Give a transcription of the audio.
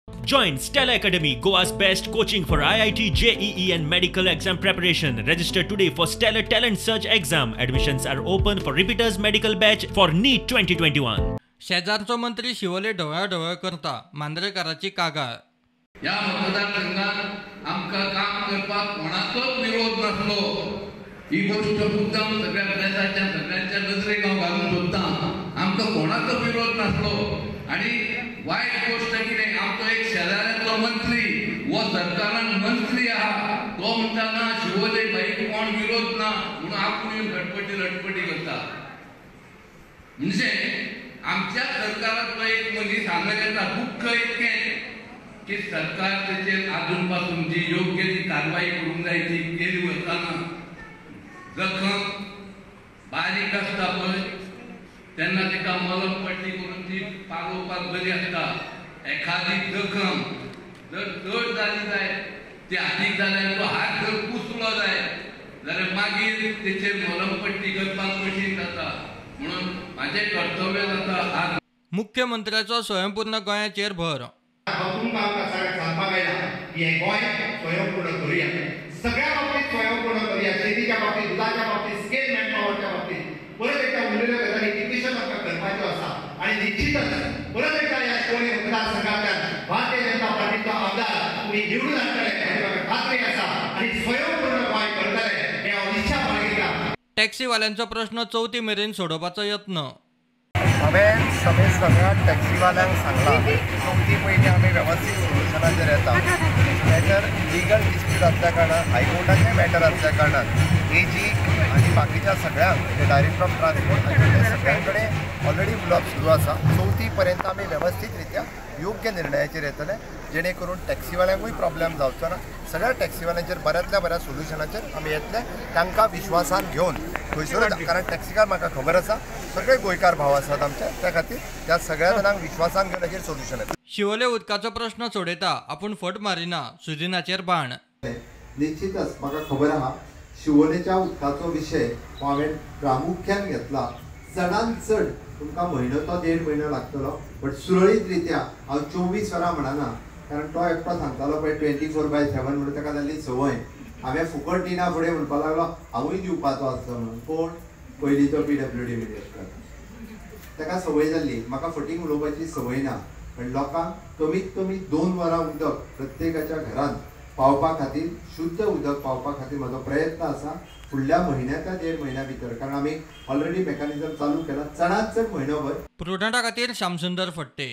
Join Stella Academy, Goa's best coaching for IIT, JEE and medical exam preparation. Register today for Stellar Talent Search exam. Admissions are open for repeaters medical batch for NEET 2021. शेजारचो मंत्री शिवोले ढवळाढवळ करता मांद्रेकराची कागाळ. या मतदारसंघात आमका काम करपाक कोणाचोच विरोध नसलो. ही गोष्ट मुद्दाम सगळ्या प्रदेशाच्या सगळ्यांच्या नजरेक हांव घालून सोदता. आमका कोणाचो विरोध नसलो आणि वाईट गोष्ट कितें आमचो एक शेजाऱ्याचो मंत्री वो सरकारान मंत्री आहा तो म्हणटाना शिवोले बाईक कोण विरोध ना म्हणून आपूण लटपटी करता. म्हणजे आमच्या सरकारातलो एक मनीस हांगा येता दुःख इतकें की सरकार तेचेर आजून पासून जी योग्य ती कारवाई करूंक जाय ती केली वतना जखम बारीक आसता पळय तेन्ना तिका मलम पट्टी करून ती पालोवपाक बरी आसता. एखादी जखम जर चड जाली जाय ती आनीक जाल्यार तो हात जर कुसलो जाय जाल्यार मागीर तेचेर मलम पट्टी करपाक कठीण जाता. म्हणून माझे कर्तव्य जाता आज मुख्यमंत्र्याचो स्वयंपूर्ण गोंयाचेर भर. सांगपाक आयला की हे गोंय स्वयंपूर्ण करूया. सगळ्या बाबतीत स्वयंपूर्ण करूया. शेतीच्या बाबतीत, दुधाच्या बाबतीत, स्केल मॅनपॉवरच्या बाबतीत परत एकदा उरलेल्या गजाली कितल्योश्योच आमकां करपाच्यो आसा आणि निश्चितच परत एकदा या शिवोले मतदारसंघांतल्यान भारतीय जनता पार्टीचो आमदार तुमी निवडून हाडटले हाची म्हाका खात्री आसा आणि स्वयंपूर्ण गोंय करतले हे हांव इच्छा बाळगिता. टॅक्सीवाल्यांचो प्रश्न चवथी मेरेन सोडोवपाचो यत्न. हांवें सगळ्या टॅक्सीवाल्यांक सांगलां चवथी पयलीं आमी वेवस्थीत सोल्युशनाचेर येता. मॅटर लिगल डिस्प्यूट आसल्या कारणान हायकोर्टाचें मॅटर आसल्या कारणान एजी आनी बाकीच्या सगळ्यांक म्हणजे डायरेक्टर ऑफ ट्रान्सपोर्ट हाचे सगळ्यां कडेन ऑलरेडी उलोवप सुरू आसा. चवथी पर्यंत आमी वेवस्थीत रित्या योग्य निर्णयाचेर येतले जेणे करून टॅक्सीवाल्यांकूय प्रॉब्लेम जावचो ना. सगळ्या टॅक्सीवाल्यांचेर बऱ्यांतल्या बऱ्या सोल्युशनाचेर आमी येतले तांकां विश्वासान घेवन खंयसरूच. कारण टॅक्सीकार म्हाका खबर आसा सगळे गोंयकार भाव आसात आमचे त्या खातीर त्या सगळ्या जाणांक विश्वासान घेवन हाचेर सोल्युशन येता. शिवोले उदकाचो प्रश्न सोडयता आपूण फट मारिना सुदिनाचेर बाण. निश्चितच म्हाका खबर आहा शिवोलेच्या उदकाचो विशय हो हांवें प्रामुख्यान घेतला. चडांत चड तुमकां म्हयनो तो 1.5 म्हयनो लागतलो बट सुरळीत रित्या हांव 24 वरां म्हणना कारण तो एकटो सांगतालो पळय 24/7 म्हणून ताका जाल्ली संवय. हांवें फुकट दिना फुडें म्हणपाक लागलो हांवूय दिवपाचो आसलो म्हणून. कोण पयलींचो PWD मिनिस्टर ताका संवय जाल्ली. म्हाका फटींग उलोवपाची संवय ना पण लोकांक कमीत कमी 2 वरां उदक प्रत्येकाच्या घरांत पावपा खातीर शुद्ध उदक पावपा खातीर म्हजो प्रयत्न आसा फुडल्या म्हयन्याच्या 1.5 म्हयन्या भितर. कारण आमी ऑलरेडी मेकॅनिझम चालू केला. चडांत चड म्हयनोभर. प्रुडंटा खातीर श्यामसुंदर फडते.